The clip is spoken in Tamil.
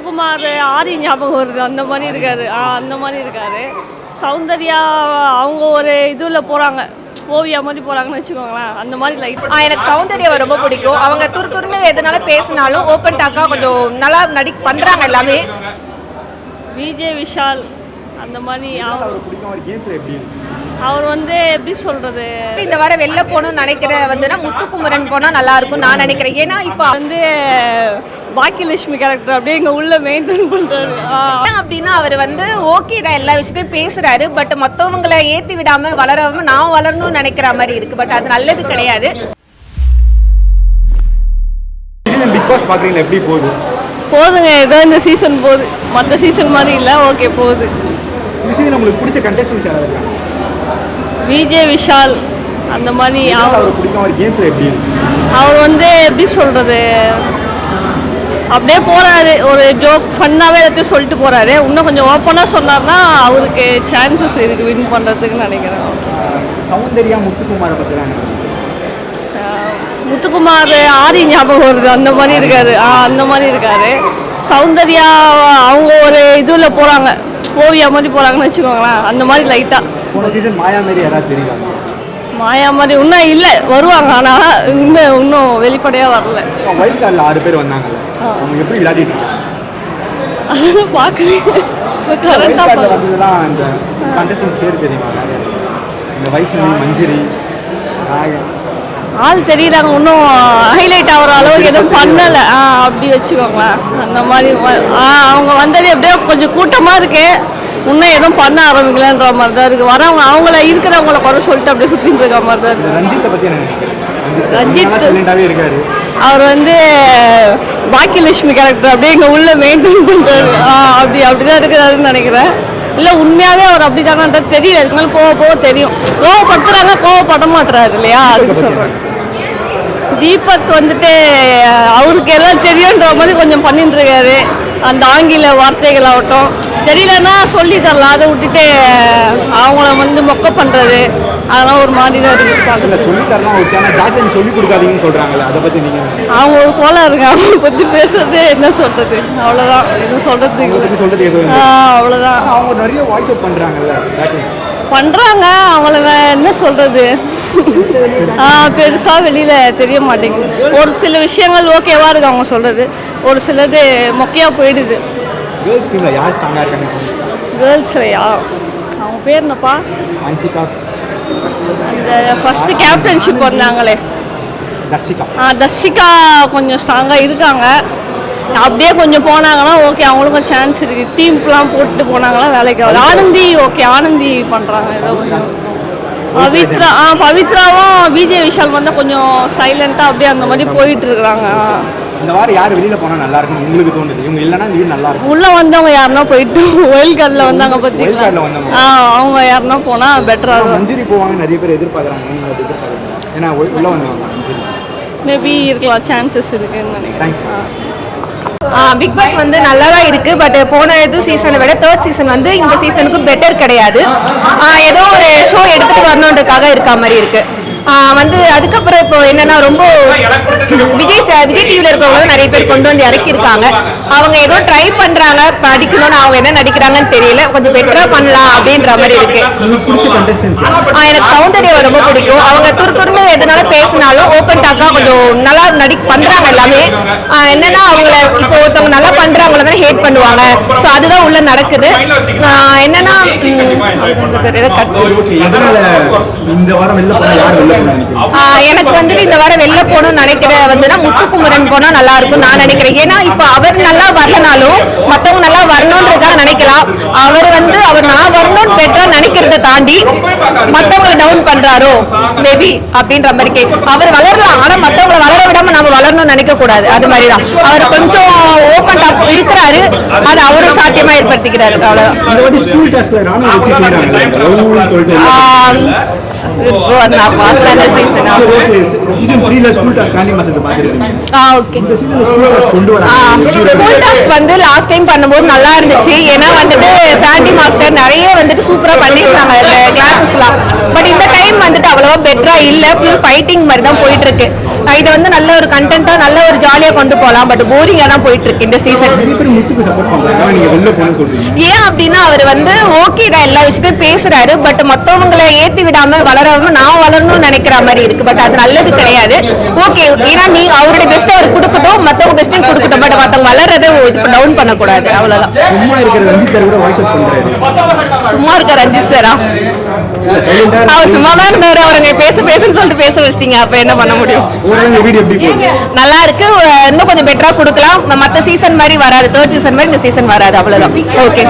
முத்துக்குமார் ஆரி ஞாபகம் வருது, அந்த மாதிரி இருக்காரு. அந்த மாதிரி இருக்காரு. சௌந்தர்யா அவங்க ஒரு இதில் போகிறாங்க, ஓவியா மாதிரி போகிறாங்கன்னு வச்சுக்கோங்களேன், அந்த மாதிரி லைட். எனக்கு சௌந்தர்யாவை ரொம்ப பிடிக்கும். அவங்க துருன்னு எதனால பேசினாலும் ஓப்பன் டாக்காக கொஞ்சம் நல்லா பண்ணுறாங்க எல்லாமே. விஜய் விஷால் அந்த மாதிரி அவர் வந்து எப்படி சொல்கிறது, இந்த வாரம் வெளில போகணும்னு நினைக்கிற வந்துன்னா முத்துக்குமரன் போனால் நல்லாயிருக்கும் நான் நினைக்கிறேன். ஏன்னா இப்போ வந்து பாக்கியலட்சுமி கேரக்டர் அப்படியே இங்கே உள்ள மெயின்டைன் பண்ணுறாரு. அப்படின்னா அவர் வந்து ஓகே தான், எல்லா விஷயத்தையும் பேசுகிறாரு. பட் மற்றவங்களை ஏற்றி விடாமல் வளராமல் நான் வளரணும்னு நினைக்கிற மாதிரி இருக்குது. பட் அது நல்லது கிடையாது. பிக் பாஸ் பார்க்குறீங்களா, எப்படி போகுது? போதுங்க, ஏதோ இந்த சீசன் போகுது, மற்ற சீசன் மாதிரி இல்லை. ஓகே போகுது. இந்த சீசன் உங்களுக்கு பிடிச்ச கண்டெஸ்டன்ஸ் யாராவது இருக்காங்க? விஜய் விஷால் அந்த மாதிரி. அவர் பிடிக்கும். அவர் கேம்ல எப்படி? அவர் வந்து எப்படி சொல்கிறது, அப்படியே போகிறாரு, ஒரு ஜோக் ஃபன்னாகவே எல்லாத்தையும் சொல்லிட்டு போகிறாரு. இன்னும் கொஞ்சம் ஓப்பனாக சொன்னார்னா அவருக்கு சான்சஸ் இருக்குது வின் பண்ணுறதுக்குன்னு நினைக்கிறேன். சௌந்தர்யா முத்துக்குமாரை பற்றி தான் முத்துக்குமார் ஆரி ஞாபகம் வருது, அந்த மாதிரி இருக்காரு. அந்த மாதிரி இருக்காரு. சௌந்தர்யா அவங்க ஒரு இதில் போகிறாங்க, ஓவியா மாதிரி போகிறாங்கன்னு வச்சுக்கோங்களேன், அந்த மாதிரி லைட்டாக. போன சீசன் மாயா மாதிரி யாராவது தெரியுறாங்க? மாயா மாதிரி இன்னும் இல்லை, வருவாங்க, ஆனால் இன்னும் வெளிப்படையாக வரல. வைல்ட் கார்டில் 6 பேர் வந்தாங்கல்ல, அவங்க எப்படி விளையாடிட்டு இருக்காங்க பார்க்கல. வந்ததுலாம் இந்த கண்டெஸ்டன்ஸ் பேர் தெரியுமா? இந்த வைஷ்ணவி, மஞ்சரி, ஆள் தெரியுறாங்க, இன்னும் ஹைலைட் ஆகிற அளவுக்கு எதுவும் பண்ணலை. அப்படி வச்சுக்கோங்களேன். அந்த மாதிரி அவங்க வந்தது எப்படியோ கொஞ்சம் கூட்டமாக இருக்கு, இன்னும் எதுவும் பண்ண ஆரம்பிக்கலன்ற மாதிரி தான் இருக்குது. வரவங்க அவங்கள இருக்கிறவங்கள குறை சொல்லிட்டு அப்படியே சுற்றிட்டு இருக்க மாதிரி தான் இருக்குது. ரஞ்சித்தை பற்றி என்ன நினைக்கிறேன்? ரஞ்சித் இருக்காரு. அவர் வந்து பாக்கியலட்சுமி கேரக்டர் அப்படியே இங்கே உள்ள மெயின்டைன் பண்ணுறாரு. அப்படிதான் இருக்கிறாருன்னு நினைக்கிறேன். இல்லை உண்மையாகவே அவர் அப்படி தானன்றது தெரியல, இதுக்கு போக போக தெரியும். கோவப்படுத்துறாங்க, கோவப்பட மாட்டுறாரு இல்லையா, அதுக்கு சொல்கிறேன். தீபக் வந்துட்டு அவருக்கு எல்லாம் தெரியுன்ற மாதிரி கொஞ்சம் பண்ணிட்டு இருக்காரு. அந்த ஆங்கில வார்த்தைகள் ஆகட்டும் தெரியலன்னா சொல்லி தரலாம், அதை விட்டுட்டு அவங்கள வந்து மொக்க பண்ணுறது அதெல்லாம் ஒரு மாதிரி தான் இருக்குது. சொல்லி கொடுக்காதீங்கன்னு சொல்கிறாங்களே, அதை பற்றி நீங்கள்? அவங்க ஒரு கோலம் இருக்கு, அவங்களை பற்றி பேசுறது என்ன சொல்கிறது, அவ்வளோதான். எதுவும் சொல்கிறது அவ்வளோதான். அவங்க நிறைய வாய்ஸ் அவுட் பண்ணுறாங்கல்ல, பண்ணுறாங்க. அவங்கள என்ன சொல்கிறது, பெருசாக வெளியில் தெரிய மாட்டேங்குது. ஒரு சில விஷயங்கள் ஓகேவாக இருக்குது அவங்க சொல்கிறது, ஒரு சிலது மொக்கையாக போயிடுது. கேர்ள்ஸ் டீமில் யார் ஸ்ட்ராங்காக இருக்காங்க? கேர்ள்ஸ்லையா, அவங்க பேர் என்னப்பா? அன்சிகா. அந்த ஃபஸ்ட்டு கேப்டன்ஷிப் வந்தாங்களே, தர்ஷிகா கொஞ்சம் ஸ்ட்ராங்காக இருக்காங்க. அப்படியே கொஞ்சம் போனாங்கன்னா ஓகே, அவங்களுக்கும் சான்ஸ் இருக்குது. டீம்லாம் போட்டு போனாங்கன்னா வேலைக்கு ஆகுது. ஆனந்தி ஓகே, ஆனந்தி பண்ணுறாங்க ஏதோ கொஞ்சம். பவித்ராவும் விஜய் விஷால் வந்து கொஞ்சம் சைலண்ட்டாக அப்படியே அந்த மாதிரி போயிட்டு இருக்கிறாங்க. இந்த வாரம் யார் வெளியில் போனால் நல்லா இருக்கும் உங்களுக்கு தோணுது? இவங்க இல்லைன்னா இந்த வீடு நல்லா இருக்கும். உள்ளே வந்தவங்க யாருன்னா போயிட்டு ஒயில் கார்டில் வந்தாங்க பார்த்தீங்களா, அவங்க யாருன்னா போனால் பெட்டராக இருக்கும். மஞ்சரி போவாங்க நிறைய பேர் எதிர்பார்க்குறாங்க, ஏன்னா உள்ளே வந்தவங்க மஞ்சரி மேபி இருக்கலாம், சான்சஸ் இருக்குன்னு நினைக்கிறேன். பிக் பாஸ் வந்து நல்லா தான் இருக்கு. பட் போன சீசனை விட தேர்ட் சீசன் வந்து இந்த சீசனுக்கு பெட்டர் கிடையாது. ஏதோ ஒரு ஷோ எடுத்துட்டு வரணுன்றதுக்காக இருக்க மாதிரி இருக்கு. வந்து அதுக்கப்புறம் இப்போ என்னன்னா ரொம்ப விஜய் டிவியில் இருக்கவங்க நிறைய பேர் கொண்டு வந்து இறக்கியிருக்காங்க. அவங்க ஏதோ ட்ரை பண்றாங்க படிக்கணும்னு, அவங்க என்ன நடிக்கிறாங்கன்னு தெரியல, கொஞ்சம் பெட்டரா பண்ணலாம் அப்படின்ற மாதிரி இருக்கு. எனக்கு சௌந்தர்யாவை ரொம்ப பிடிக்கும். அவங்க துருன்னு எதனால பேசினாலும் ஓப்பன் டாக்கா கொஞ்சம் நல்லா பண்றாங்க எல்லாமே. என்னன்னா அவங்கள இப்போ ஒருத்தவங்க நல்லா பண்றாங்கள தானே ஹேட் பண்ணுவாங்க. ஸோ அதுதான் உள்ள நடக்குது. என்னன்னா எனக்கு வந்துட்டு இந்த வாரம் வெளில போகணும்னு நினைக்கிற வந்துன்னா முத்துக்குமரன் போனா நல்லா இருக்கும் நான் நினைக்கிறேன். ஏன்னா இப்போ அவர் நல்லா வரலனாலும் மற்றவங்க நல்லா வரணுன்றதுக்காக நினைக்கலாம். அவர் நான் வரணும்னு பெட்டரா நினைக்கிறத தாண்டி மற்றவங்களை டவுன் பண்றாரோ மேபி அப்படின்ற மாதிரி அவர் வளரலாம். ஆனா மற்றவங்களை வளர விடாம நம்ம வளரணும்னு நினைக்க கூடாது. அது மாதிரிதான் அவர் கொஞ்சம் ஓப்பன் டாப் இருக்கிறாரு, அது அவரும் சாத்தியமா ஏற்படுத்திக்கிறாரு. அவ்வளவுதான். நான் பார்த்தேன் சீசன். ஸ்கூல் டாஸ்க் வந்து லாஸ்ட் டைம் பண்ணும்போது நல்லா இருந்துச்சு. ஏன்னா வந்துட்டு சாண்டி மாஸ்டர் நிறைய வந்துட்டு சூப்பரா பண்ணிருக்காங்க இந்த கிளாஸஸ்லாம். பட் இந்த டைம் வந்துட்டு அவ்வளவா பெட்டரா இல்ல, ஃபுல் ஃபைட்டிங் மாதிரி தான் போயிட்டு இருக்கு. இதை வந்து நல்ல ஒரு கண்டென்ட்டா நல்ல ஒரு ஜாலியா கொண்டு போகலாம். பட் போரிங்கா தான் போயிட்டு இருக்கு இந்த சீசன். நிறைய பேர் முத்துக்கு சப்போர்ட் பண்றாங்க, நீங்க வெளில போகணும்னு சொல்றீங்க. ஏன் அப்படின்னா அவர் வந்து ஓகே தான் எல்லா விஷயத்தையும் பேசுறாரு. பட் மத்தவங்களை ஏத்தி விடாம வளராம நான் வளரணும்னு நினைக்கிற மாதிரி இருக்கு. பட் அது நல்லது கிடையாது. ஓகே, ஏன்னா நீ அவருடைய பெஸ்ட் அவர் கொடுக்கட்டும், மத்தவங்க பெஸ்ட்டையும் கொடுக்கட்டும். பட் மத்தவங்க வளர்றதை டவுன் பண்ணக்கூடாது, அவ்வளவுதான். சும்மா இருக்கிற ரஞ்சித் சார் கூட வாய்ஸ் அவுட் பண்றாரு. சும்மா இருக்க ரஞ்சித் சாரா? அவர் சும்மா தான் இருந்தாரு. அவருங்க பேசுன்னு சொல்லிட்டு பேச வச்சிட்டீங்க. அப்ப என்ன பண்ண முடியும்? வீடியோ எப்படி போகுது? நல்லா இருக்கு. இன்னும் கொஞ்சம் பெட்டரா கொடுக்கலாம். மத்த சீசன் மாதிரி வராது, தேர்ட் சீசன் மாதிரி இந்த சீசன் வராது, அவ்வளவுதான். ஓகே.